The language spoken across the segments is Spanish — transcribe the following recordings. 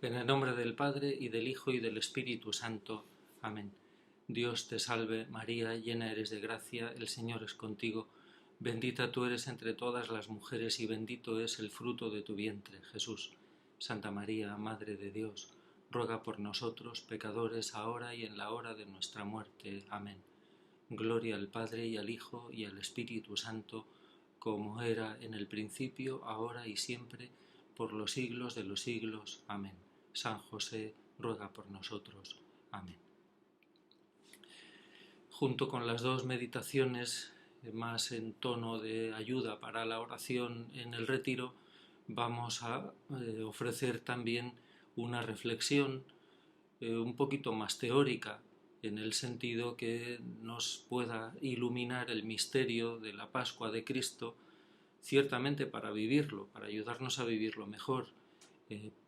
En el nombre del Padre, y del Hijo, y del Espíritu Santo. Amén. Dios te salve, María, llena eres de gracia, el Señor es contigo. Bendita tú eres entre todas las mujeres, y bendito es el fruto de tu vientre, Jesús. Santa María, Madre de Dios, ruega por nosotros, pecadores, ahora y en la hora de nuestra muerte. Amén. Gloria al Padre, y al Hijo, y al Espíritu Santo, como era en el principio, ahora y siempre, por los siglos de los siglos. Amén. San José, ruega por nosotros. Amén. Junto con las dos meditaciones más en tono de ayuda para la oración en el retiro, vamos a ofrecer también una reflexión un poquito más teórica, en el sentido que nos pueda iluminar el misterio de la Pascua de Cristo, ciertamente para vivirlo, para ayudarnos a vivirlo mejor,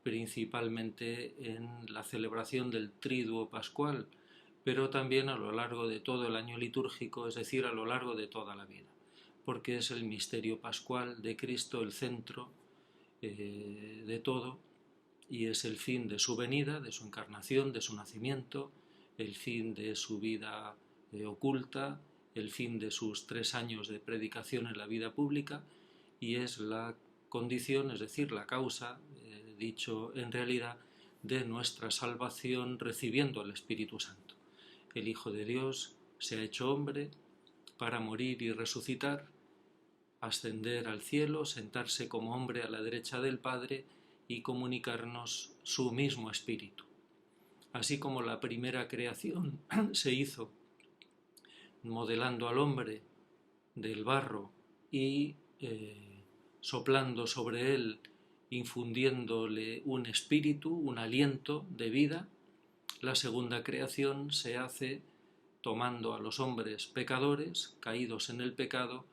principalmente en la celebración del Triduo Pascual, pero también a lo largo de todo el año litúrgico, es decir, a lo largo de toda la vida, porque es el misterio pascual de Cristo el centro de todo, y es el fin de su venida, de su encarnación, de su nacimiento, el fin de su vida oculta, el fin de sus 3 años de predicación en la vida pública, y es la condición, es decir, la causa, dicho en realidad, de nuestra salvación recibiendo el Espíritu Santo. El Hijo de Dios se ha hecho hombre para morir y resucitar, ascender al cielo, sentarse como hombre a la derecha del Padre y comunicarnos su mismo Espíritu. Así como la primera creación se hizo modelando al hombre del barro y soplando sobre él, infundiéndole un espíritu, un aliento de vida, la segunda creación se hace tomando a los hombres pecadores, caídos en el pecado,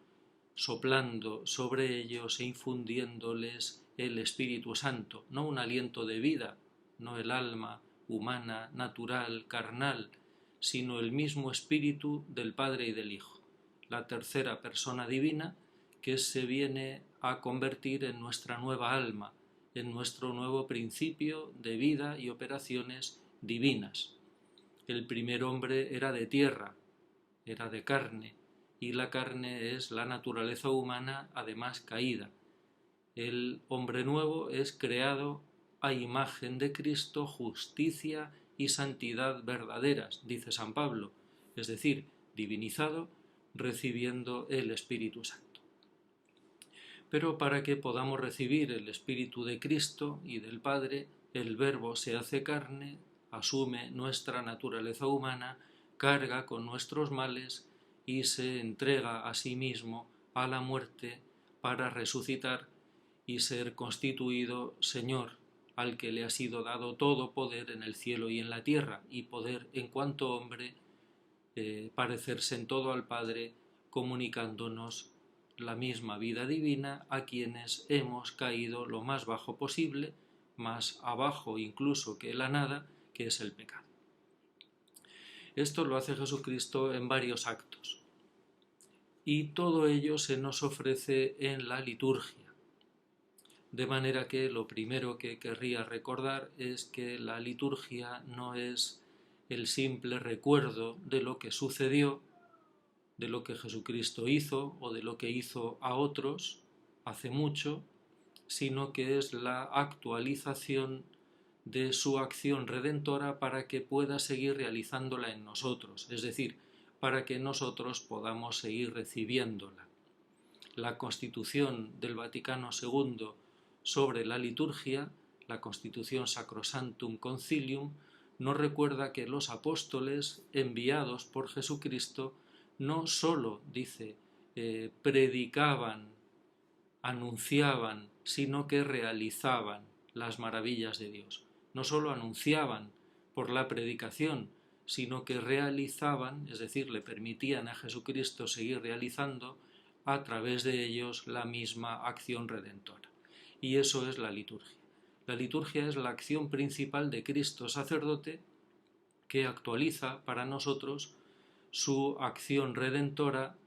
soplando sobre ellos e infundiéndoles el Espíritu Santo, no un aliento de vida, no el alma humana, natural, carnal, sino el mismo Espíritu del Padre y del Hijo, la tercera persona divina que se viene a convertir en nuestra nueva alma, en nuestro nuevo principio de vida y operaciones divinas. El primer hombre era de tierra, era de carne, y la carne es la naturaleza humana, además caída. El hombre nuevo es creado a imagen de Cristo, justicia y santidad verdaderas, dice San Pablo, es decir, divinizado, recibiendo el Espíritu Santo. Pero para que podamos recibir el Espíritu de Cristo y del Padre, el Verbo se hace carne, asume nuestra naturaleza humana, carga con nuestros males y se entrega a sí mismo a la muerte para resucitar y ser constituido Señor, al que le ha sido dado todo poder en el cielo y en la tierra, y poder, en cuanto hombre, parecerse en todo al Padre, comunicándonos la misma vida divina a quienes hemos caído lo más bajo posible, más abajo incluso que la nada, que es el pecado. Esto lo hace Jesucristo en varios actos, y todo ello se nos ofrece en la liturgia. De manera que lo primero que querría recordar es que la liturgia no es el simple recuerdo de lo que sucedió, de lo que Jesucristo hizo o de lo que hizo a otros hace mucho, sino que es la actualización de su acción redentora para que pueda seguir realizándola en nosotros, es decir, para que nosotros podamos seguir recibiéndola. La Constitución del Vaticano II sobre la liturgia, la Constitución Sacrosanctum Concilium, nos recuerda que los apóstoles enviados por Jesucristo no sólo, dice, predicaban, anunciaban, sino que realizaban las maravillas de Dios. No sólo anunciaban por la predicación, sino que realizaban, es decir, le permitían a Jesucristo seguir realizando a través de ellos la misma acción redentora. Y eso es la liturgia. La liturgia es la acción principal de Cristo sacerdote que actualiza para nosotros su acción redentora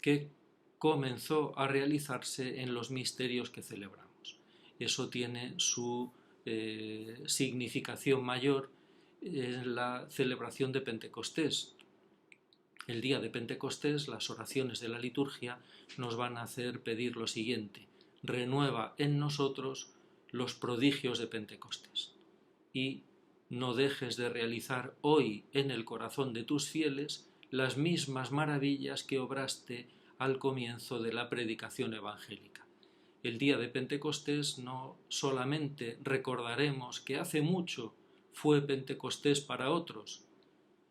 que comenzó a realizarse en los misterios que celebramos. Eso tiene su significación mayor en la celebración de Pentecostés. El día de Pentecostés, las oraciones de la liturgia nos van a hacer pedir lo siguiente: renueva en nosotros los prodigios de Pentecostés y no dejes de realizar hoy en el corazón de tus fieles las mismas maravillas que obraste al comienzo de la predicación evangélica. El día de Pentecostés no solamente recordaremos que hace mucho fue Pentecostés para otros,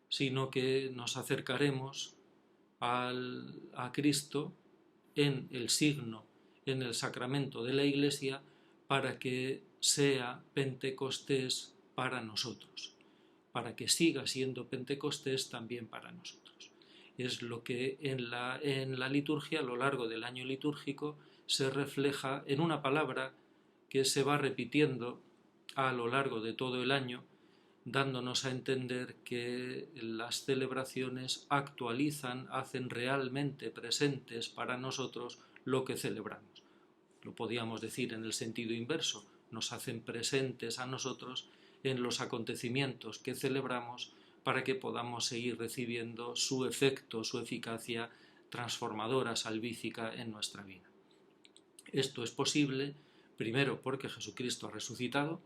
sino que nos acercaremos a Cristo en el signo, en el sacramento de la Iglesia, para que sea Pentecostés para nosotros, para que siga siendo Pentecostés también para nosotros. Es lo que en la liturgia, a lo largo del año litúrgico, se refleja en una palabra que se va repitiendo a lo largo de todo el año, dándonos a entender que las celebraciones actualizan, hacen realmente presentes para nosotros lo que celebramos. Lo podíamos decir en el sentido inverso: nos hacen presentes a nosotros en los acontecimientos que celebramos para que podamos seguir recibiendo su efecto, su eficacia transformadora, salvífica en nuestra vida. Esto es posible, primero, porque Jesucristo ha resucitado.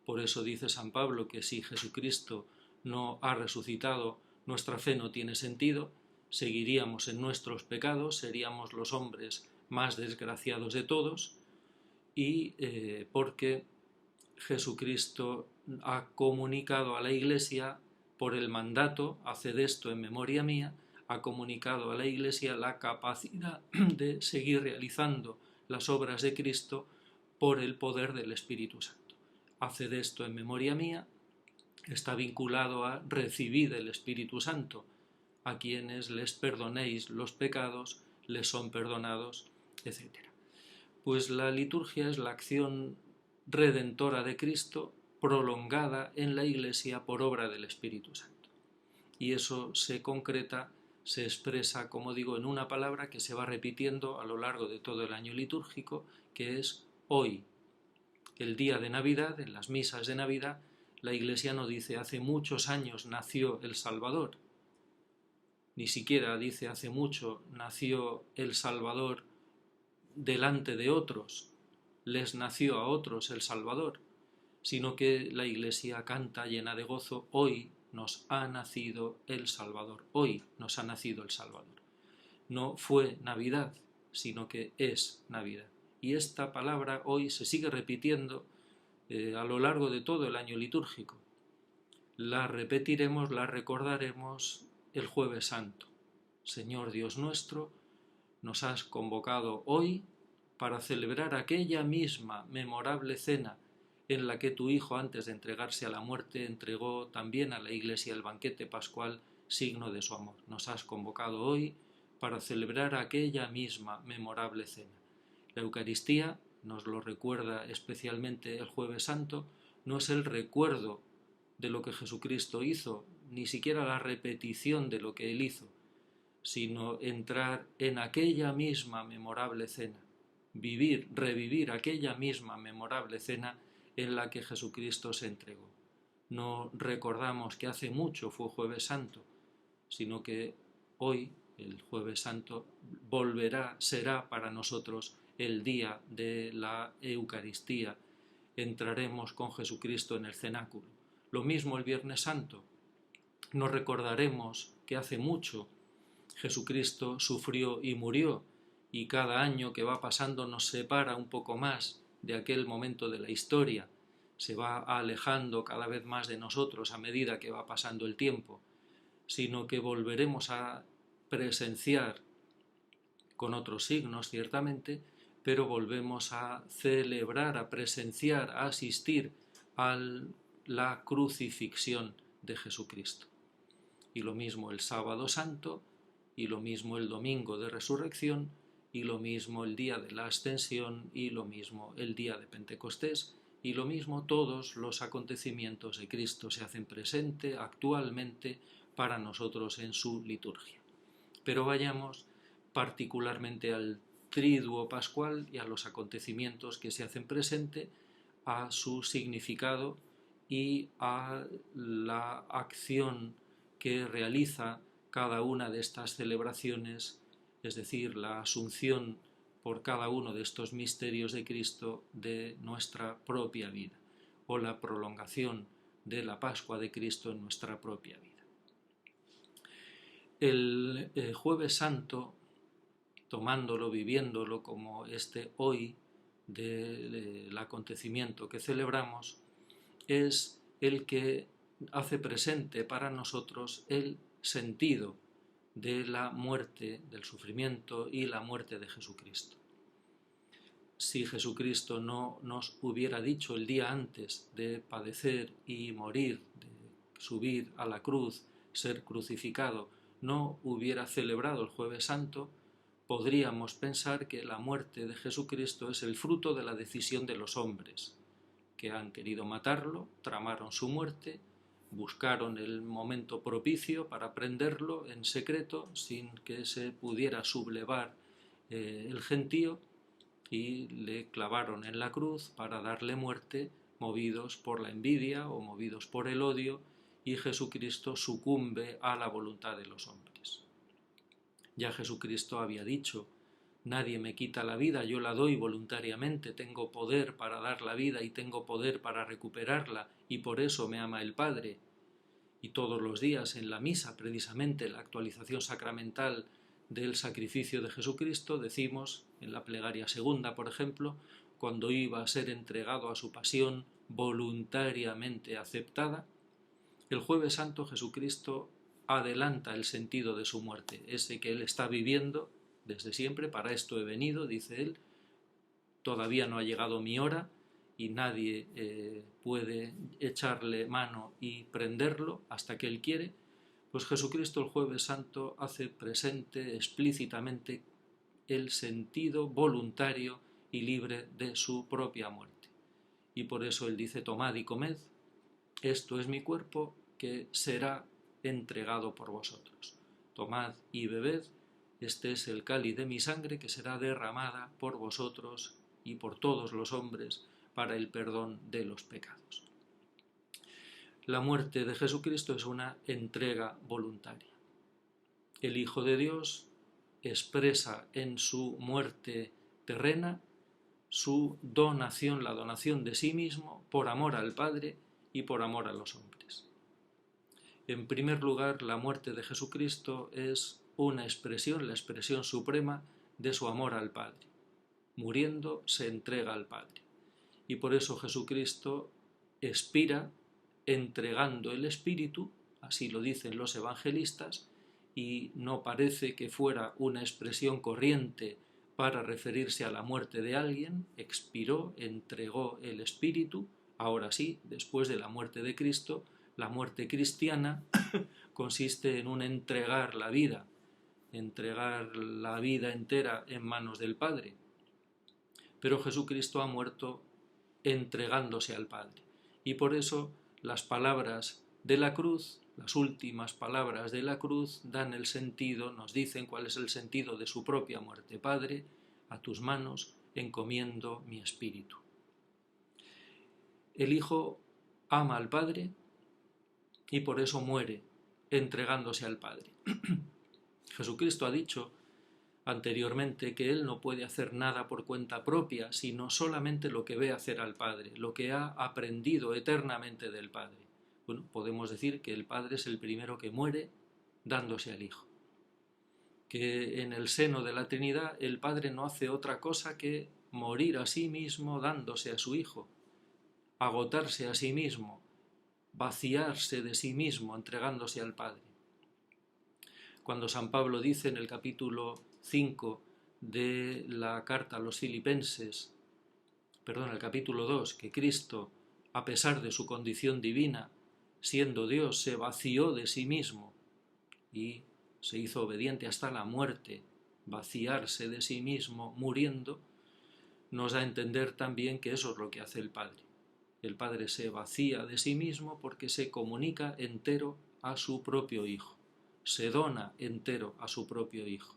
Por eso dice San Pablo que si Jesucristo no ha resucitado, nuestra fe no tiene sentido, seguiríamos en nuestros pecados, seríamos los hombres más desgraciados de todos, y porque Jesucristo ha comunicado a la Iglesia por el mandato: haced esto en memoria mía, ha comunicado a la Iglesia la capacidad de seguir realizando las obras de Cristo por el poder del Espíritu Santo. Haced esto en memoria mía está vinculado a recibid el Espíritu Santo. A quienes les perdonéis los pecados, les son perdonados, etc. Pues la liturgia es la acción redentora de Cristo prolongada en la Iglesia por obra del Espíritu Santo. Y eso se concreta, se expresa, como digo, en una palabra que se va repitiendo a lo largo de todo el año litúrgico, que es hoy. El día de Navidad, en las misas de Navidad, la Iglesia no dice hace muchos años nació el Salvador, ni siquiera dice hace mucho nació el Salvador delante de otros, les nació a otros el Salvador, sino que la Iglesia canta llena de gozo: hoy nos ha nacido el Salvador, hoy nos ha nacido el Salvador. No fue Navidad, sino que es Navidad. Y esta palabra hoy se sigue repitiendo a lo largo de todo el año litúrgico. La repetiremos, la recordaremos el Jueves Santo. Señor Dios nuestro, nos has convocado hoy para celebrar aquella misma memorable cena en la que tu Hijo, antes de entregarse a la muerte, entregó también a la Iglesia el banquete pascual, signo de su amor. Nos has convocado hoy para celebrar aquella misma memorable cena. La Eucaristía, nos lo recuerda especialmente el Jueves Santo, no es el recuerdo de lo que Jesucristo hizo, ni siquiera la repetición de lo que Él hizo, sino entrar en aquella misma memorable cena, revivir aquella misma memorable cena en la que Jesucristo se entregó. No recordamos que hace mucho fue Jueves Santo, sino que hoy, el Jueves Santo, será para nosotros el día de la Eucaristía. Entraremos con Jesucristo en el cenáculo. Lo mismo el Viernes Santo. Nos recordaremos que hace mucho Jesucristo sufrió y murió, y cada año que va pasando nos separa un poco más de aquel momento de la historia. Se va alejando cada vez más de nosotros a medida que va pasando el tiempo, sino que volveremos a presenciar, con otros signos ciertamente, pero volvemos a celebrar, a presenciar, a asistir a la crucifixión de Jesucristo. Y lo mismo el Sábado Santo, y lo mismo el Domingo de Resurrección, y lo mismo el día de la Ascensión, y lo mismo el día de Pentecostés, y lo mismo todos los acontecimientos de Cristo se hacen presente actualmente para nosotros en su liturgia. Pero vayamos particularmente al Triduo Pascual y a los acontecimientos que se hacen presente a su significado y a la acción que realiza cada una de estas celebraciones, es decir, la asunción por cada uno de estos misterios de Cristo de nuestra propia vida, o la prolongación de la Pascua de Cristo en nuestra propia vida. El Jueves Santo, tomándolo, viviéndolo como este hoy del acontecimiento que celebramos, es el que hace presente para nosotros el sentido de la muerte, del sufrimiento y la muerte de Jesucristo. Si Jesucristo no nos hubiera dicho el día antes de padecer y morir, de subir a la cruz, ser crucificado, no hubiera celebrado el Jueves Santo, podríamos pensar que la muerte de Jesucristo es el fruto de la decisión de los hombres, que han querido matarlo, tramaron su muerte, buscaron el momento propicio para prenderlo en secreto, sin que se pudiera sublevar el gentío, y le clavaron en la cruz para darle muerte, movidos por la envidia o movidos por el odio, y Jesucristo sucumbe a la voluntad de los hombres. Ya Jesucristo había dicho: nadie me quita la vida, yo la doy voluntariamente, tengo poder para dar la vida y tengo poder para recuperarla, y por eso me ama el Padre. Y todos los días en la misa, precisamente la actualización sacramental del sacrificio de Jesucristo, decimos en la plegaria segunda, por ejemplo, cuando iba a ser entregado a su pasión voluntariamente aceptada, el Jueves Santo Jesucristo adelanta el sentido de su muerte, ese que él está viviendo desde siempre. Para esto he venido, dice él, todavía no ha llegado mi hora y nadie puede echarle mano y prenderlo hasta que él quiere. Pues Jesucristo el Jueves Santo hace presente explícitamente el sentido voluntario y libre de su propia muerte. Y por eso él dice: tomad y comed, esto es mi cuerpo que será entregado por vosotros. Tomad y bebed, este es el cáliz de mi sangre que será derramada por vosotros y por todos los hombres para el perdón de los pecados. La muerte de Jesucristo es una entrega voluntaria. El Hijo de Dios expresa en su muerte terrena su donación, la donación de sí mismo por amor al Padre y por amor a los hombres. En primer lugar, la muerte de Jesucristo es una expresión, la expresión suprema de su amor al Padre. Muriendo se entrega al Padre. Y por eso Jesucristo expira entregando el Espíritu, así lo dicen los evangelistas, y no parece que fuera una expresión corriente para referirse a la muerte de alguien. Expiró, entregó el Espíritu. Ahora sí, después de la muerte de Cristo, la muerte cristiana consiste en un entregar la vida entera en manos del Padre. Pero Jesucristo ha muerto entregándose al Padre. Y por eso las palabras de la cruz, las últimas palabras de la cruz, dan el sentido, nos dicen cuál es el sentido de su propia muerte. Padre, a tus manos encomiendo mi espíritu. El Hijo ama al Padre y por eso muere entregándose al Padre. Jesucristo ha dicho anteriormente que él no puede hacer nada por cuenta propia, sino solamente lo que ve hacer al Padre, lo que ha aprendido eternamente del Padre. Bueno, podemos decir que el Padre es el primero que muere dándose al Hijo. Que en el seno de la Trinidad el Padre no hace otra cosa que morir a sí mismo dándose a su Hijo, agotarse a sí mismo, vaciarse de sí mismo entregándose al Padre. Cuando San Pablo dice en el capítulo 5 de la carta a los Filipenses, el capítulo 2, que Cristo, a pesar de su condición divina, siendo Dios, se vació de sí mismo y se hizo obediente hasta la muerte, vaciarse de sí mismo, muriendo, nos da a entender también que eso es lo que hace el Padre. El Padre se vacía de sí mismo porque se comunica entero a su propio Hijo, se dona entero a su propio Hijo.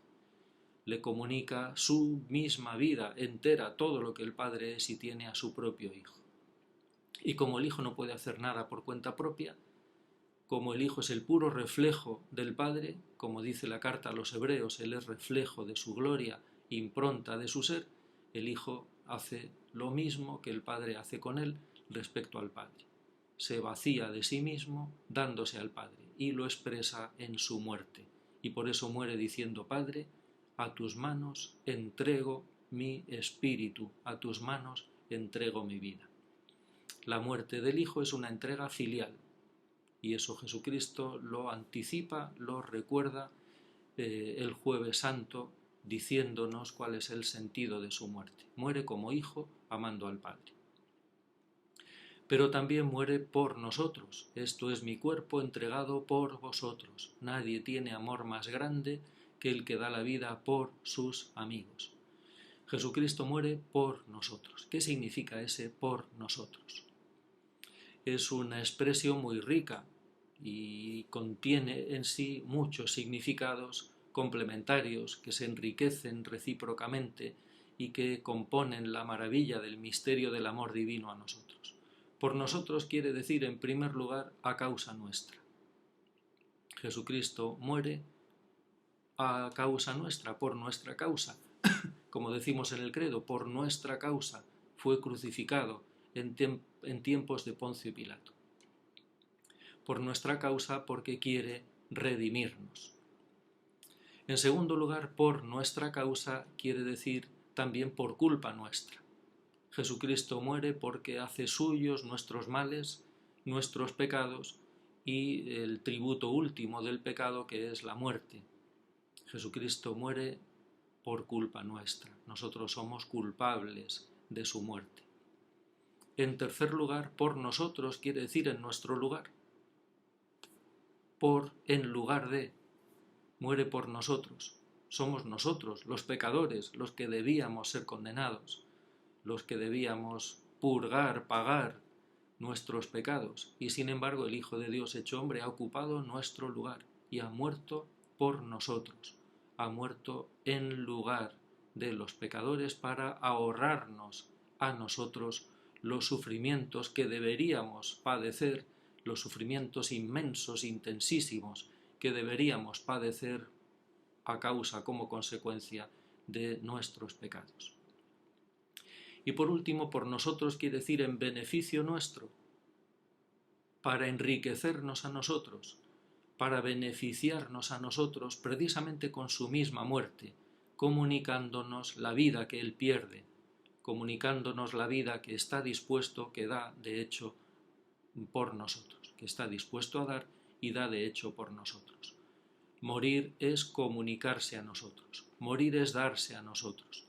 Le comunica su misma vida entera, todo lo que el Padre es y tiene, a su propio Hijo. Y como el Hijo no puede hacer nada por cuenta propia, como el Hijo es el puro reflejo del Padre, como dice la carta a los Hebreos, Él es reflejo de su gloria, impronta de su ser, el Hijo hace lo mismo que el Padre hace con Él respecto al Padre. Se vacía de sí mismo dándose al Padre y lo expresa en su muerte. Y por eso muere diciendo: Padre, a tus manos entrego mi espíritu, a tus manos entrego mi vida. La muerte del Hijo es una entrega filial, y eso Jesucristo lo anticipa, lo recuerda el Jueves Santo, diciéndonos cuál es el sentido de su muerte. Muere como Hijo, amando al Padre. Pero también muere por nosotros. Esto es mi cuerpo entregado por vosotros. Nadie tiene amor más grande que el que da la vida por sus amigos. Jesucristo muere por nosotros. ¿Qué significa ese por nosotros? Es una expresión muy rica y contiene en sí muchos significados complementarios que se enriquecen recíprocamente y que componen la maravilla del misterio del amor divino a nosotros. Por nosotros quiere decir, en primer lugar, a causa nuestra. Jesucristo muere a causa nuestra, por nuestra causa. Como decimos en el credo, por nuestra causa fue crucificado en tiempos de Poncio Pilato. Por nuestra causa, porque quiere redimirnos. En segundo lugar, por nuestra causa quiere decir también por culpa nuestra. Jesucristo muere porque hace suyos nuestros males, nuestros pecados y el tributo último del pecado, que es la muerte. Jesucristo muere por culpa nuestra. Nosotros somos culpables de su muerte. En tercer lugar, por nosotros quiere decir en nuestro lugar. Por en lugar de. Muere por nosotros. Somos nosotros, los pecadores, los que debíamos ser condenados, los que debíamos purgar, pagar nuestros pecados. Y sin embargo el Hijo de Dios hecho hombre ha ocupado nuestro lugar y ha muerto por nosotros. Ha muerto en lugar de los pecadores para ahorrarnos a nosotros los sufrimientos que deberíamos padecer, los sufrimientos inmensos, intensísimos, que deberíamos padecer a causa, como consecuencia de nuestros pecados. Y por último, por nosotros quiere decir en beneficio nuestro, para enriquecernos a nosotros, para beneficiarnos a nosotros precisamente con su misma muerte, comunicándonos la vida que Él pierde, comunicándonos la vida que está dispuesto, que da de hecho por nosotros, que está dispuesto a dar y da de hecho por nosotros. Morir es comunicarse a nosotros, morir es darse a nosotros.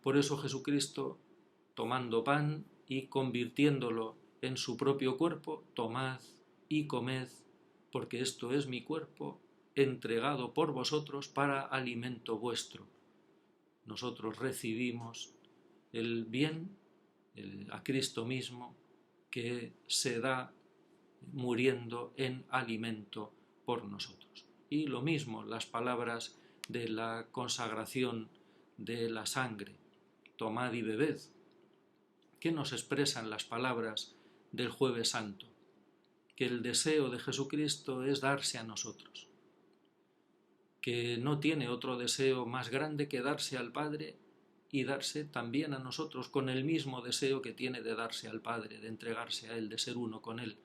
Por eso Jesucristo, tomando pan y convirtiéndolo en su propio cuerpo, tomad y comed, porque esto es mi cuerpo, entregado por vosotros para alimento vuestro. Nosotros recibimos el bien, a Cristo mismo, que se da muriendo en alimento por nosotros. Y lo mismo las palabras de la consagración de la sangre: tomad y bebed. ¿Qué nos expresan las palabras del Jueves Santo? Que el deseo de Jesucristo es darse a nosotros, que no tiene otro deseo más grande que darse al Padre y darse también a nosotros con el mismo deseo que tiene de darse al Padre, de entregarse a Él, de ser uno con Él.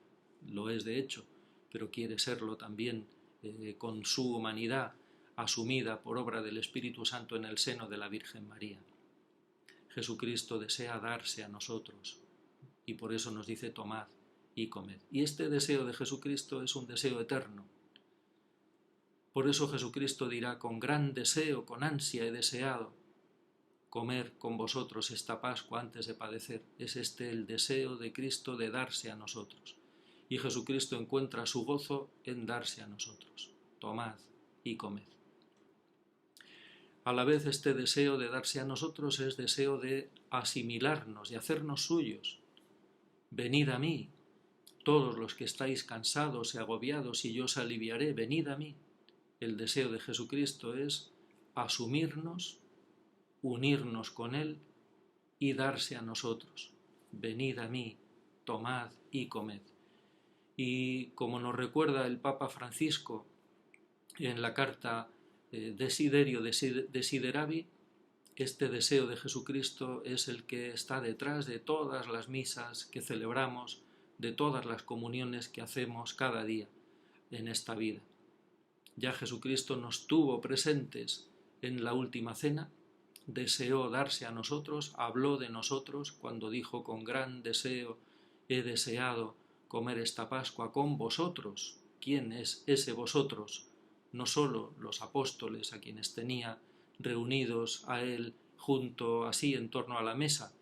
Lo es de hecho, pero quiere serlo también con su humanidad asumida por obra del Espíritu Santo en el seno de la Virgen María. Jesucristo desea darse a nosotros y por eso nos dice: tomad y comed. Y este deseo de Jesucristo es un deseo eterno. Por eso Jesucristo dirá: con gran deseo, con ansia he deseado comer con vosotros esta Pascua antes de padecer. Es este el deseo de Cristo de darse a nosotros. Y Jesucristo encuentra su gozo en darse a nosotros. Tomad y comed. A la vez este deseo de darse a nosotros es deseo de asimilarnos, de hacernos suyos. Venid a mí, todos los que estáis cansados y agobiados, y yo os aliviaré. Venid a mí. El deseo de Jesucristo es asumirnos, unirnos con Él y darse a nosotros. Venid a mí, tomad y comed. Y como nos recuerda el Papa Francisco en la carta Desiderio Desideravi, este deseo de Jesucristo es el que está detrás de todas las misas que celebramos, de todas las comuniones que hacemos cada día en esta vida. Ya Jesucristo nos tuvo presentes en la última cena, deseó darse a nosotros, habló de nosotros cuando dijo: con gran deseo he deseado comer esta Pascua con vosotros. ¿Quién es ese vosotros? No solo los apóstoles a quienes tenía reunidos a él junto así en torno a la mesa,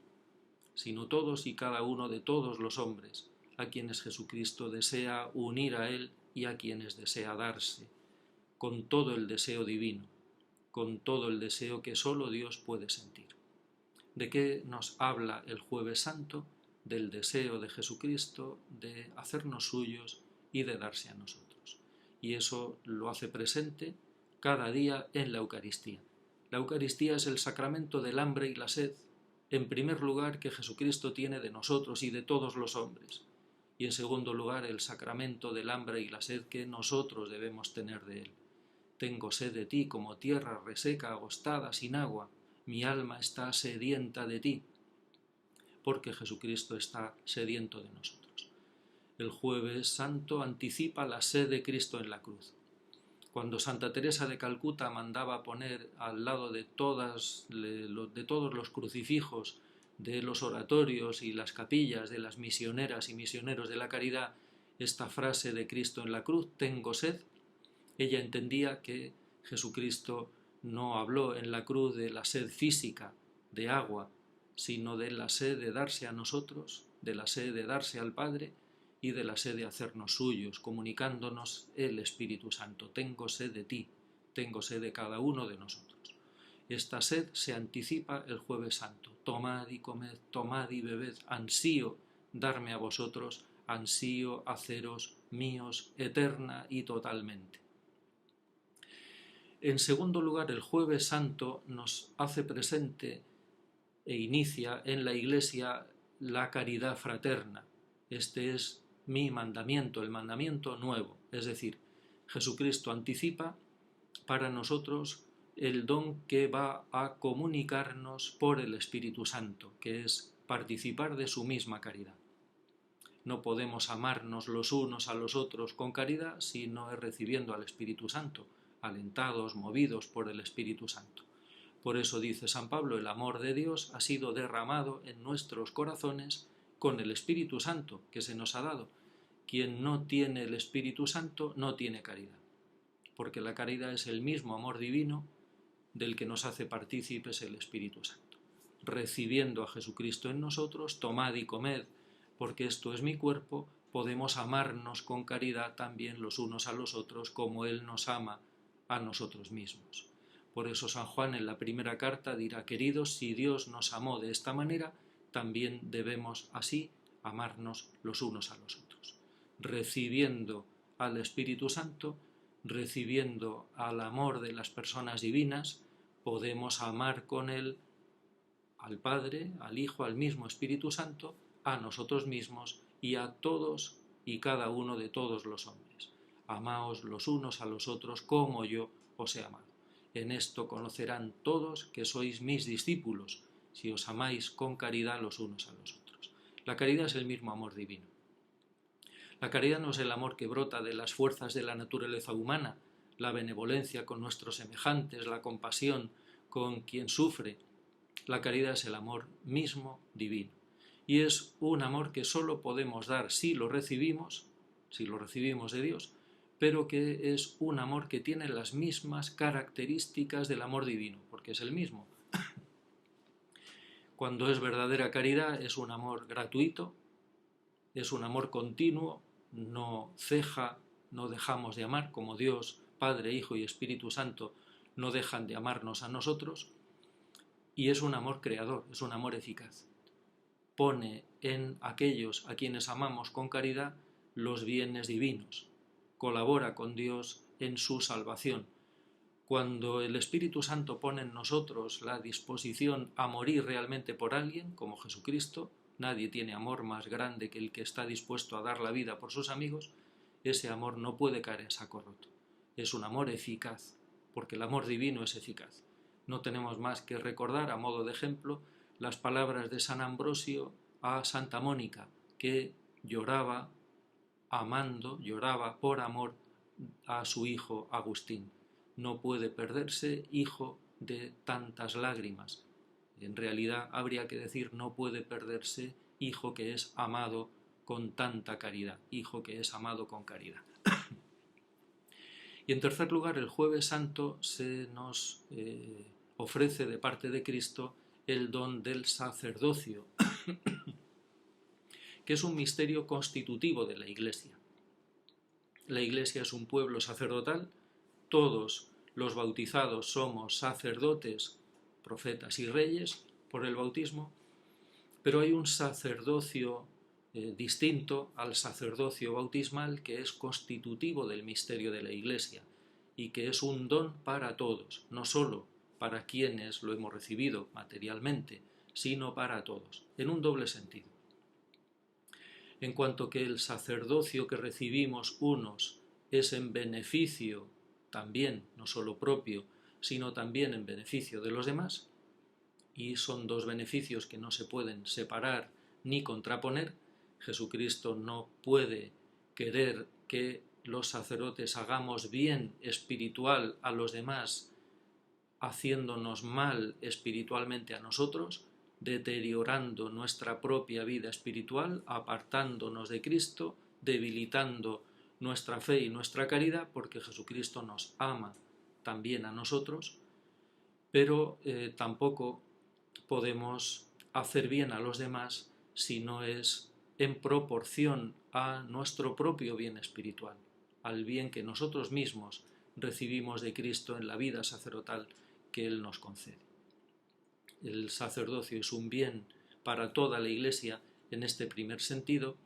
sino todos y cada uno de todos los hombres, a quienes Jesucristo desea unir a él y a quienes desea darse, con todo el deseo divino, con todo el deseo que solo Dios puede sentir. ¿De qué nos habla el Jueves Santo? Del deseo de Jesucristo de hacernos suyos y de darse a nosotros. Y eso lo hace presente cada día en la Eucaristía. La Eucaristía es el sacramento del hambre y la sed, en primer lugar, que Jesucristo tiene de nosotros y de todos los hombres, y en segundo lugar, el sacramento del hambre y la sed que nosotros debemos tener de él. Tengo sed de ti como tierra reseca, agostada, sin agua. Mi alma está sedienta de ti, porque Jesucristo está sediento de nosotros. El Jueves Santo anticipa la sed de Cristo en la cruz. Cuando Santa Teresa de Calcuta mandaba poner al lado de todos los crucifijos de los oratorios y las capillas de las misioneras y misioneros de la caridad esta frase de Cristo en la cruz: tengo sed, ella entendía que Jesucristo no habló en la cruz de la sed física de agua, sino de la sed de darse a nosotros, de la sed de darse al Padre y de la sed de hacernos suyos, comunicándonos el Espíritu Santo. Tengo sed de ti, tengo sed de cada uno de nosotros. Esta sed se anticipa el Jueves Santo. Tomad y comed, tomad y bebed, ansío darme a vosotros, ansío haceros míos eterna y totalmente. En segundo lugar, el Jueves Santo nos hace presente e inicia en la Iglesia la caridad fraterna. Este es mi mandamiento, el mandamiento nuevo, es decir, Jesucristo anticipa para nosotros el don que va a comunicarnos por el Espíritu Santo, que es participar de su misma caridad. No podemos amarnos los unos a los otros con caridad si no es recibiendo al Espíritu Santo, alentados, movidos por el Espíritu Santo. Por eso dice San Pablo: el amor de Dios ha sido derramado en nuestros corazones con el Espíritu Santo que se nos ha dado. Quien no tiene el Espíritu Santo no tiene caridad, porque la caridad es el mismo amor divino del que nos hace partícipes el Espíritu Santo. Recibiendo a Jesucristo en nosotros, tomad y comed, porque esto es mi cuerpo, podemos amarnos con caridad también los unos a los otros, como Él nos ama a nosotros mismos. Por eso San Juan en la primera carta dirá: queridos, si Dios nos amó de esta manera, también debemos así amarnos los unos a los otros. Recibiendo al Espíritu Santo, recibiendo al amor de las personas divinas, podemos amar con Él al Padre, al Hijo, al mismo Espíritu Santo, a nosotros mismos y a todos y cada uno de todos los hombres. Amaos los unos a los otros como yo os he amado. En esto conocerán todos que sois mis discípulos, si os amáis con caridad los unos a los otros. La caridad es el mismo amor divino. La caridad no es el amor que brota de las fuerzas de la naturaleza humana, la benevolencia con nuestros semejantes, la compasión con quien sufre. La caridad es el amor mismo divino. Y es un amor que solo podemos dar si lo recibimos de Dios, pero que es un amor que tiene las mismas características del amor divino, porque es el mismo. Cuando es verdadera caridad, es un amor gratuito, es un amor continuo, no ceja, no dejamos de amar, como Dios, Padre, Hijo y Espíritu Santo no dejan de amarnos a nosotros, y es un amor creador, es un amor eficaz. Pone en aquellos a quienes amamos con caridad los bienes divinos, colabora con Dios en su salvación. Cuando el Espíritu Santo pone en nosotros la disposición a morir realmente por alguien, como Jesucristo, nadie tiene amor más grande que el que está dispuesto a dar la vida por sus amigos, ese amor no puede caer en saco roto. Es un amor eficaz, porque el amor divino es eficaz. No tenemos más que recordar, a modo de ejemplo, las palabras de San Ambrosio a Santa Mónica, que lloraba por amor a su hijo Agustín. No puede perderse hijo de tantas lágrimas. En realidad habría que decir no puede perderse hijo que es amado con tanta caridad, hijo que es amado con caridad. Y en tercer lugar, el Jueves Santo se nos ofrece de parte de Cristo el don del sacerdocio, que es un misterio constitutivo de la Iglesia. La Iglesia es un pueblo sacerdotal, todos los bautizados somos sacerdotes, profetas y reyes por el bautismo, pero hay un sacerdocio distinto al sacerdocio bautismal que es constitutivo del misterio de la Iglesia y que es un don para todos, no solo para quienes lo hemos recibido materialmente, sino para todos, en un doble sentido. En cuanto que el sacerdocio que recibimos unos es en beneficio también, no solo propio, sino también en beneficio de los demás, y son dos beneficios que no se pueden separar ni contraponer. Jesucristo no puede querer que los sacerdotes hagamos bien espiritual a los demás, haciéndonos mal espiritualmente a nosotros, deteriorando nuestra propia vida espiritual, apartándonos de Cristo, debilitando nuestra fe y nuestra caridad, porque Jesucristo nos ama también a nosotros, pero tampoco podemos hacer bien a los demás si no es en proporción a nuestro propio bien espiritual, al bien que nosotros mismos recibimos de Cristo en la vida sacerdotal que Él nos concede. El sacerdocio es un bien para toda la Iglesia en este primer sentido,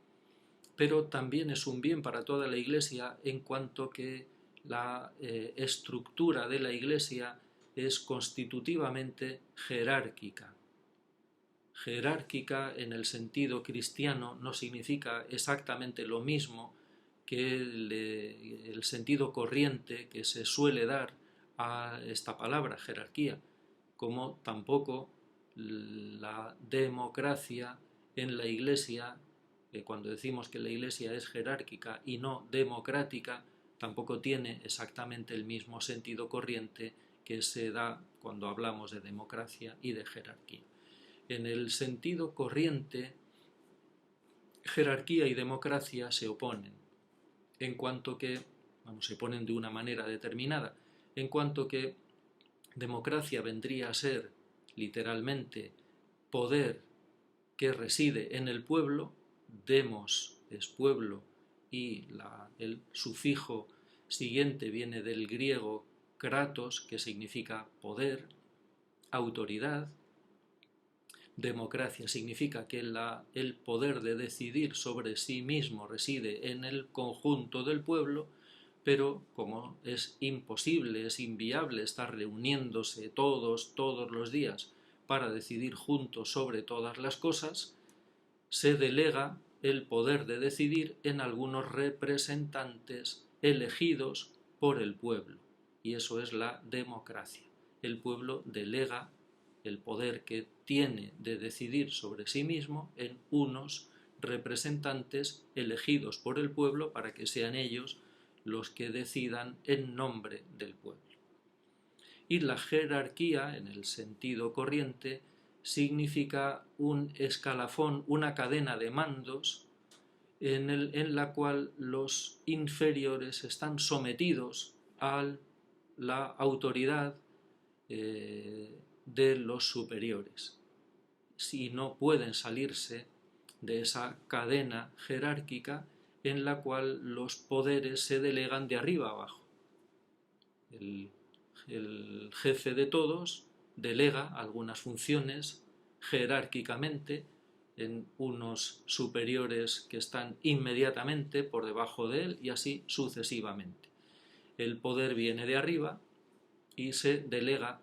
pero también es un bien para toda la Iglesia en cuanto que la estructura de la Iglesia es constitutivamente jerárquica. Jerárquica en el sentido cristiano no significa exactamente lo mismo que el sentido corriente que se suele dar a esta palabra, jerarquía, como tampoco la democracia en la Iglesia, cuando decimos que la Iglesia es jerárquica y no democrática, tampoco tiene exactamente el mismo sentido corriente que se da cuando hablamos de democracia y de jerarquía. En el sentido corriente, jerarquía y democracia se oponen, en cuanto que, se oponen de una manera determinada, en cuanto que democracia vendría a ser, literalmente, poder que reside en el pueblo, demos es pueblo y el sufijo siguiente viene del griego kratos, que significa poder, autoridad. Democracia significa que el poder de decidir sobre sí mismo reside en el conjunto del pueblo, pero como es imposible, es inviable estar reuniéndose todos los días para decidir juntos sobre todas las cosas, se delega el poder de decidir en algunos representantes elegidos por el pueblo, y eso es la democracia. El pueblo delega el poder que tiene de decidir sobre sí mismo en unos representantes elegidos por el pueblo para que sean ellos los que decidan en nombre del pueblo. Y la jerarquía, en el sentido corriente, significa un escalafón, una cadena de mandos en la cual los inferiores están sometidos a la autoridad de los superiores. Si no pueden salirse de esa cadena jerárquica en la cual los poderes se delegan de arriba a abajo. El jefe de todos delega algunas funciones jerárquicamente en unos superiores que están inmediatamente por debajo de él y así sucesivamente. El poder viene de arriba y se delega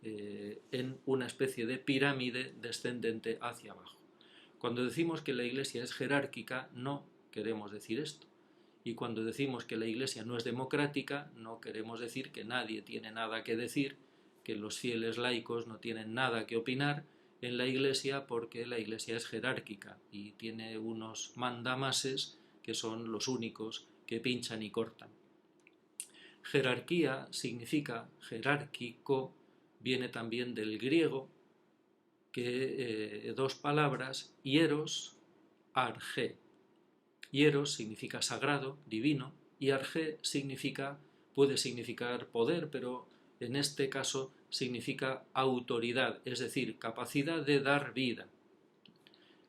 en una especie de pirámide descendente hacia abajo. Cuando decimos que la Iglesia es jerárquica, no queremos decir esto. Y cuando decimos que la Iglesia no es democrática, no queremos decir que nadie tiene nada que decir, que los fieles laicos no tienen nada que opinar en la Iglesia, porque la Iglesia es jerárquica y tiene unos mandamases que son los únicos que pinchan y cortan. Jerarquía significa jerárquico, viene también del griego, que dos palabras, hieros, arge. Hieros significa sagrado, divino, y arge puede significar poder, pero en este caso significa autoridad, es decir, capacidad de dar vida.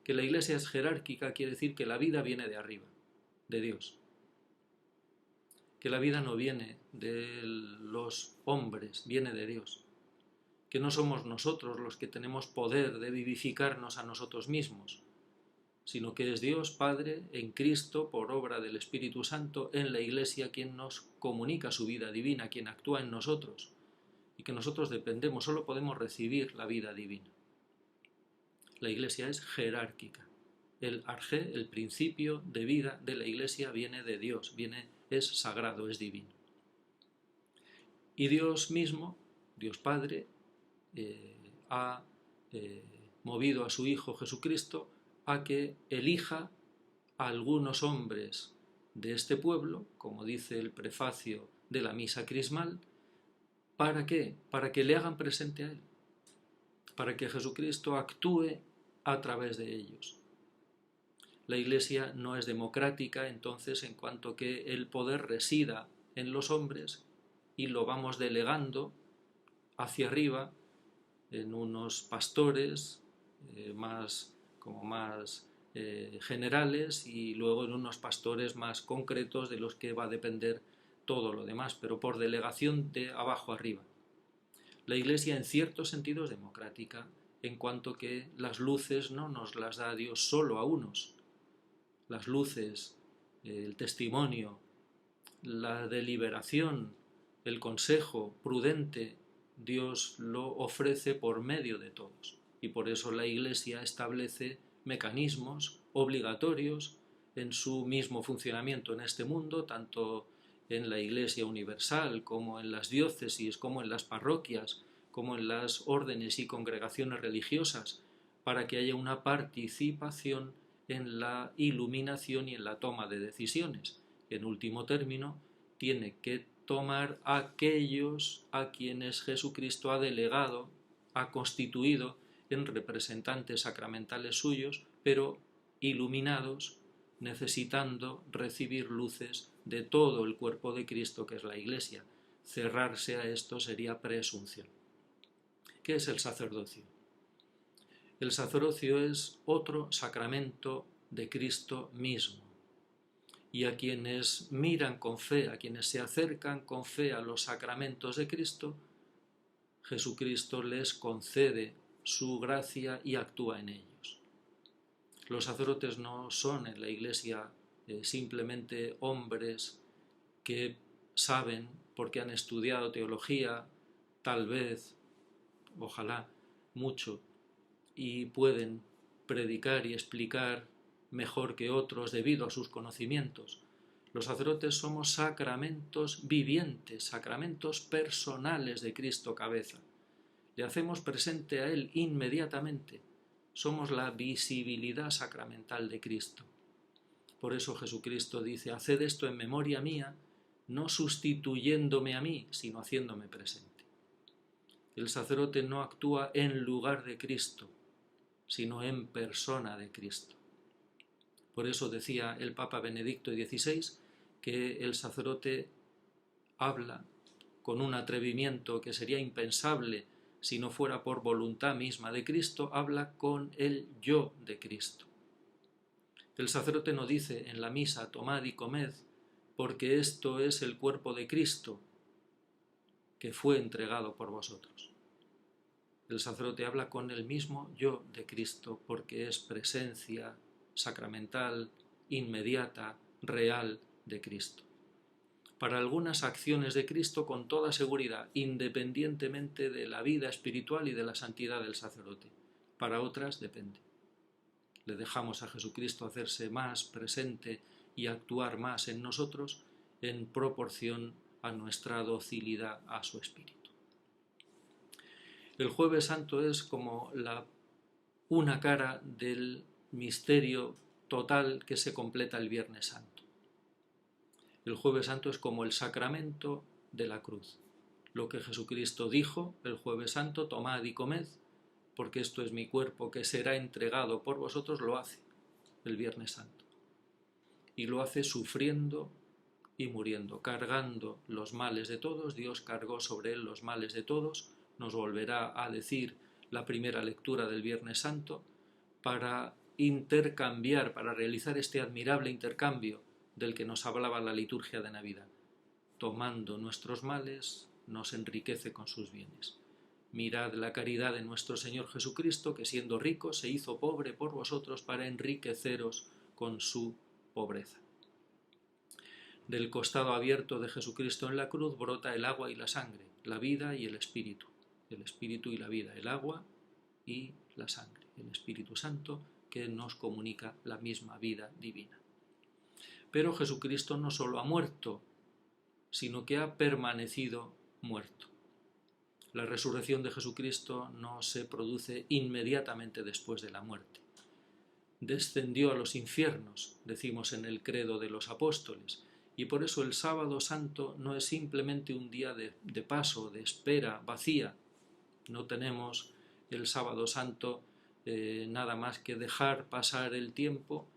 Que la Iglesia es jerárquica quiere decir que la vida viene de arriba, de Dios. Que la vida no viene de los hombres, viene de Dios. Que no somos nosotros los que tenemos poder de vivificarnos a nosotros mismos, sino que es Dios Padre en Cristo, por obra del Espíritu Santo, en la Iglesia, quien nos comunica su vida divina, quien actúa en nosotros, y que nosotros dependemos, solo podemos recibir la vida divina. La Iglesia es jerárquica. El arjé, el principio de vida de la Iglesia, viene de Dios, es sagrado, es divino. Y Dios mismo, Dios Padre, ha movido a su Hijo Jesucristo a que elija a algunos hombres de este pueblo, como dice el prefacio de la misa crismal. ¿Para qué? Para que le hagan presente a Él, para que Jesucristo actúe a través de ellos. La Iglesia no es democrática, entonces, en cuanto que el poder resida en los hombres y lo vamos delegando hacia arriba en unos pastores más generales y luego en unos pastores más concretos de los que va a depender todo lo demás, pero por delegación de abajo arriba. La Iglesia en cierto sentido es democrática, en cuanto que las luces no nos las da Dios solo a unos. Las luces, el testimonio, la deliberación, el consejo prudente, Dios lo ofrece por medio de todos. Y por eso la Iglesia establece mecanismos obligatorios en su mismo funcionamiento en este mundo, tanto en la Iglesia universal como en las diócesis, como en las parroquias, como en las órdenes y congregaciones religiosas, para que haya una participación en la iluminación y en la toma de decisiones. En último término, tiene que tomar aquellos a quienes Jesucristo ha delegado, ha constituido en representantes sacramentales suyos, pero iluminados, necesitando recibir luces de todo el cuerpo de Cristo, que es la Iglesia. Cerrarse a esto sería presunción. ¿Qué es el sacerdocio? El sacerdocio es otro sacramento de Cristo mismo. Y a quienes miran con fe, a quienes se acercan con fe a los sacramentos de Cristo, Jesucristo les concede su gracia y actúa en ellos. Los sacerdotes no son en la Iglesia simplemente hombres que saben, porque han estudiado teología, tal vez, ojalá, mucho, y pueden predicar y explicar mejor que otros debido a sus conocimientos. Los sacerdotes somos sacramentos vivientes, sacramentos personales de Cristo cabeza. Le hacemos presente a Él inmediatamente. Somos la visibilidad sacramental de Cristo. Por eso Jesucristo dice: haced esto en memoria mía, no sustituyéndome a mí, sino haciéndome presente. El sacerdote no actúa en lugar de Cristo, sino en persona de Cristo. Por eso decía el Papa Benedicto XVI que el sacerdote habla con un atrevimiento que sería impensable si no fuera por voluntad misma de Cristo, habla con el yo de Cristo. El sacerdote no dice en la misa: tomad y comed, porque esto es el cuerpo de Cristo que fue entregado por vosotros. El sacerdote habla con el mismo yo de Cristo, porque es presencia sacramental, inmediata, real de Cristo. Para algunas acciones de Cristo con toda seguridad, independientemente de la vida espiritual y de la santidad del sacerdote. Para otras depende. le dejamos a Jesucristo hacerse más presente y actuar más en nosotros en proporción a nuestra docilidad a su Espíritu. El Jueves Santo es como una cara del misterio total que se completa el Viernes Santo. El Jueves Santo es como el sacramento de la cruz. Lo que Jesucristo dijo el Jueves Santo, tomad y comed, porque esto es mi cuerpo que será entregado por vosotros, lo hace el Viernes Santo. Y lo hace sufriendo y muriendo, cargando los males de todos. Dios cargó sobre él los males de todos. Nos volverá a decir la primera lectura del Viernes Santo para intercambiar, para realizar este admirable intercambio del que nos hablaba la liturgia de Navidad. Tomando nuestros males, nos enriquece con sus bienes. Mirad la caridad de nuestro Señor Jesucristo, que siendo rico se hizo pobre por vosotros para enriqueceros con su pobreza. Del costado abierto de Jesucristo en la cruz brota el agua y la sangre, la vida y el espíritu y la vida, el agua y la sangre, el Espíritu Santo que nos comunica la misma vida divina. Pero Jesucristo no solo ha muerto, sino que ha permanecido muerto. La resurrección de Jesucristo no se produce inmediatamente después de la muerte. Descendió a los infiernos, decimos en el credo de los apóstoles, y por eso el Sábado Santo no es simplemente un día de paso, de espera vacía. No tenemos el Sábado Santo nada más que dejar pasar el tiempo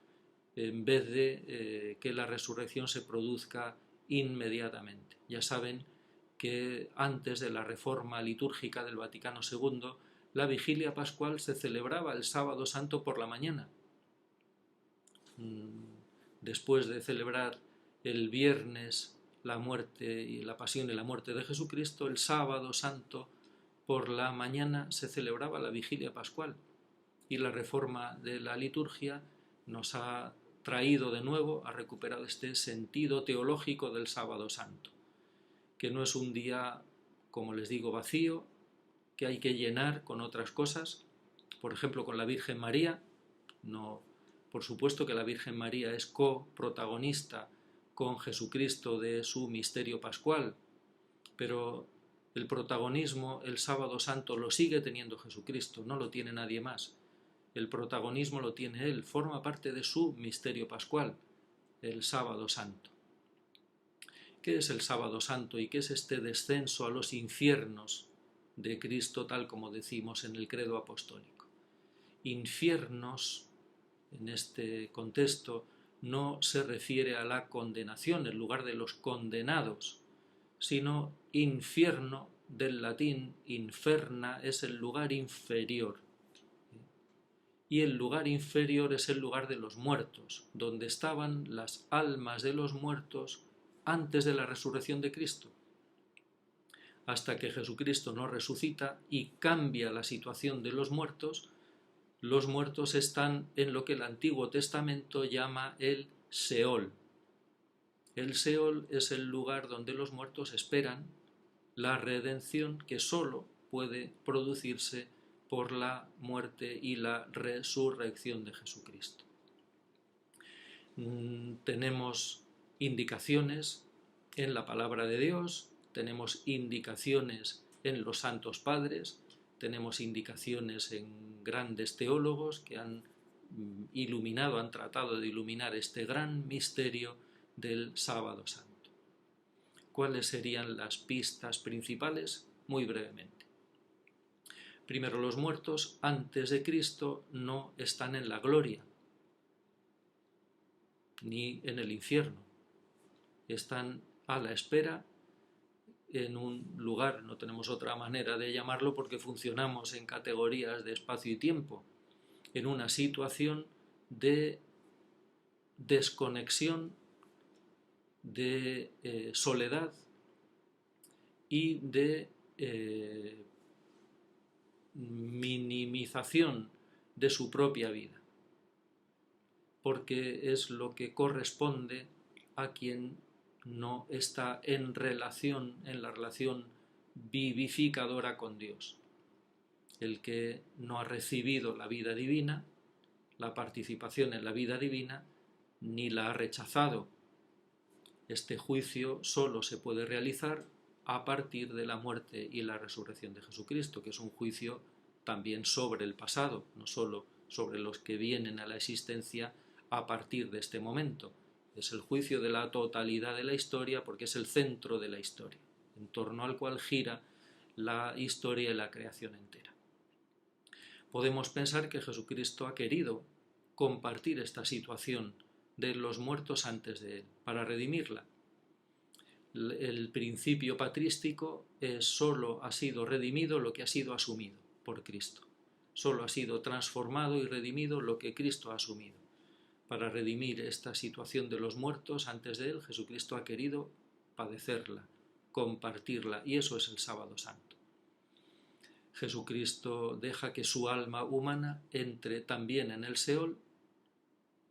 en vez de que la resurrección se produzca inmediatamente. Ya saben que antes de la reforma litúrgica del Vaticano II, la vigilia pascual se celebraba el Sábado Santo por la mañana. Después de celebrar el viernes la muerte y la pasión y la muerte de Jesucristo, el Sábado Santo por la mañana se celebraba la vigilia pascual, y la reforma de la liturgia nos ha traído de nuevo, ha recuperado este sentido teológico del Sábado Santo, que no es un día, como les digo, vacío, que hay que llenar con otras cosas, por ejemplo con la Virgen María. No, por supuesto que la Virgen María es coprotagonista con Jesucristo de su misterio pascual, pero el protagonismo el Sábado Santo lo sigue teniendo Jesucristo, no lo tiene nadie más. El protagonismo lo tiene Él, forma parte de su misterio pascual, el Sábado Santo. ¿Qué es el Sábado Santo y qué es este descenso a los infiernos de Cristo, tal como decimos en el credo apostólico? Infiernos, en este contexto, no se refiere a la condenación, el lugar de los condenados, sino infierno, del latín inferna, es el lugar inferior. Y el lugar inferior es el lugar de los muertos, donde estaban las almas de los muertos antes de la resurrección de Cristo. Hasta que Jesucristo no resucita y cambia la situación de los muertos están en lo que el Antiguo Testamento llama el Seol. El Seol es el lugar donde los muertos esperan la redención que sólo puede producirse por la muerte y la resurrección de Jesucristo. Tenemos indicaciones en la palabra de Dios, tenemos indicaciones en los santos padres, tenemos indicaciones en grandes teólogos que han iluminado, han tratado de iluminar este gran misterio del Sábado Santo. ¿Cuáles serían las pistas principales? Muy brevemente. Primero, los muertos antes de Cristo no están en la gloria, ni en el infierno. Están a la espera en un lugar, no tenemos otra manera de llamarlo porque funcionamos en categorías de espacio y tiempo, en una situación de desconexión, de soledad y de minimización de su propia vida, porque es lo que corresponde a quien no está en la relación vivificadora con Dios. El que no ha recibido la vida divina, la participación en la vida divina ni la ha rechazado. Este juicio solo se puede realizar a partir de la muerte y la resurrección de Jesucristo, que es un juicio también sobre el pasado, no solo sobre los que vienen a la existencia a partir de este momento. Es el juicio de la totalidad de la historia porque es el centro de la historia, en torno al cual gira la historia y la creación entera. Podemos pensar que Jesucristo ha querido compartir esta situación de los muertos antes de él, para redimirla. El principio patrístico solo ha sido redimido lo que ha sido asumido por Cristo. Solo ha sido transformado y redimido lo que Cristo ha asumido. Para redimir esta situación de los muertos antes de él, Jesucristo ha querido padecerla, compartirla, y eso es el Sábado Santo. Jesucristo deja que su alma humana entre también en el Seol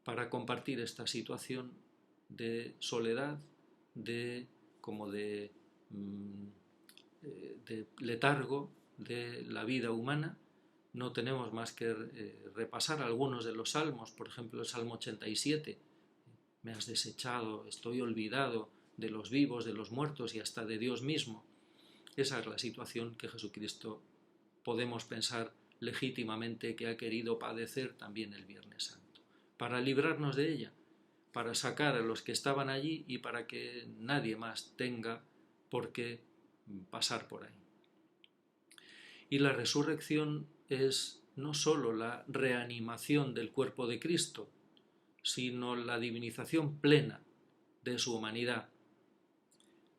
para compartir esta situación de soledad, de letargo de la vida humana. No tenemos más que repasar algunos de los salmos, por ejemplo el Salmo 87, me has desechado, estoy olvidado de los vivos, de los muertos y hasta de Dios mismo. Esa es la situación que Jesucristo podemos pensar legítimamente que ha querido padecer también el Viernes Santo, para librarnos de ella, para sacar a los que estaban allí y para que nadie más tenga por qué pasar por ahí. Y la resurrección es no sólo la reanimación del cuerpo de Cristo, sino la divinización plena de su humanidad,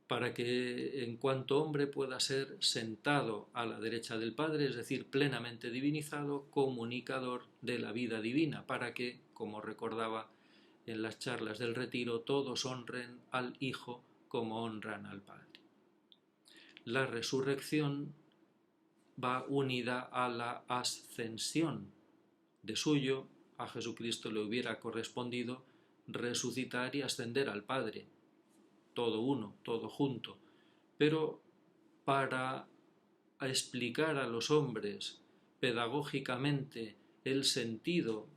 para que en cuanto hombre pueda ser sentado a la derecha del Padre, es decir, plenamente divinizado, comunicador de la vida divina, para que, como recordaba en las charlas del retiro, todos honren al Hijo como honran al Padre. La resurrección va unida a la ascensión. De suyo, a Jesucristo le hubiera correspondido resucitar y ascender al Padre, todo uno, todo junto, pero para explicar a los hombres pedagógicamente el sentido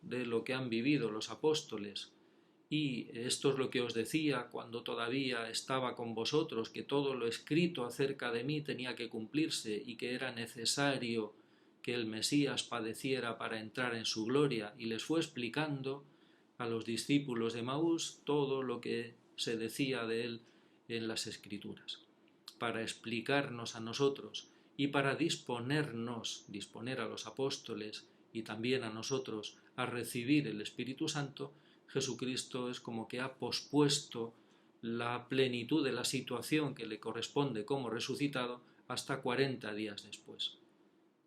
de lo que han vivido los apóstoles, y esto es lo que os decía cuando todavía estaba con vosotros, que todo lo escrito acerca de mí tenía que cumplirse y que era necesario que el Mesías padeciera para entrar en su gloria, y les fue explicando a los discípulos de Maús todo lo que se decía de él en las Escrituras, para explicarnos a nosotros y para disponer a los apóstoles y también a nosotros a recibir el Espíritu Santo. Jesucristo es como que ha pospuesto la plenitud de la situación que le corresponde como resucitado hasta 40 días después.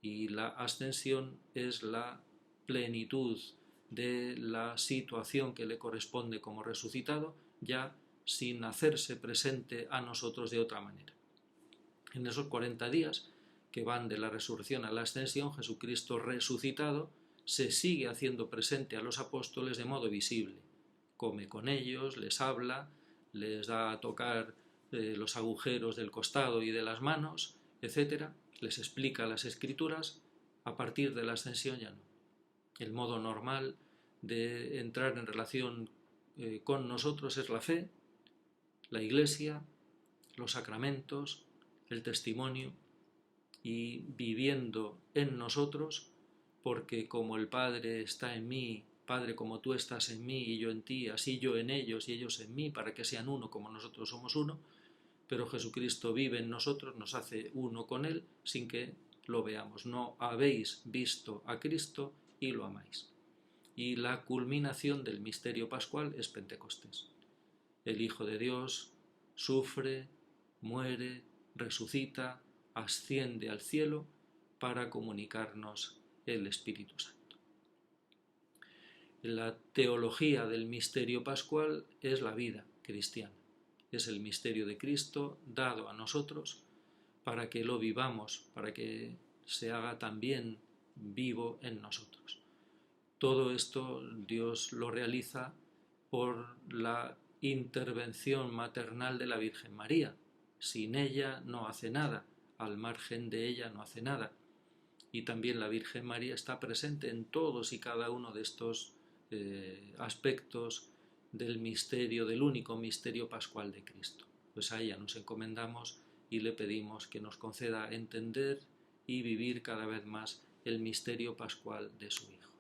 Y la ascensión es la plenitud de la situación que le corresponde como resucitado, ya sin hacerse presente a nosotros de otra manera. En esos 40 días que van de la resurrección a la ascensión, Jesucristo resucitado se sigue haciendo presente a los apóstoles de modo visible. Come con ellos, les habla, les da a tocar los agujeros del costado y de las manos, etc. Les explica las Escrituras. A partir de la ascensión ya no. El modo normal de entrar en relación con nosotros es la fe, la Iglesia, los sacramentos, el testimonio, y viviendo en nosotros, porque como el Padre está en mí, Padre, como tú estás en mí y yo en ti, así yo en ellos y ellos en mí, para que sean uno como nosotros somos uno, pero Jesucristo vive en nosotros, nos hace uno con Él sin que lo veamos. No habéis visto a Cristo y lo amáis. Y la culminación del misterio pascual es Pentecostés. El Hijo de Dios sufre, muere, resucita, asciende al cielo para comunicarnos el Espíritu Santo. La teología del misterio pascual es la vida cristiana. Es el misterio de Cristo dado a nosotros para que lo vivamos, para que se haga también vivo en nosotros. Todo esto Dios lo realiza por la intervención maternal de la Virgen María. Sin ella no hace nada, al margen de ella no hace nada. y también la Virgen María está presente en todos y cada uno de estos aspectos del misterio, del único misterio pascual de Cristo. Pues a ella nos encomendamos y le pedimos que nos conceda entender y vivir cada vez más el misterio pascual de su Hijo.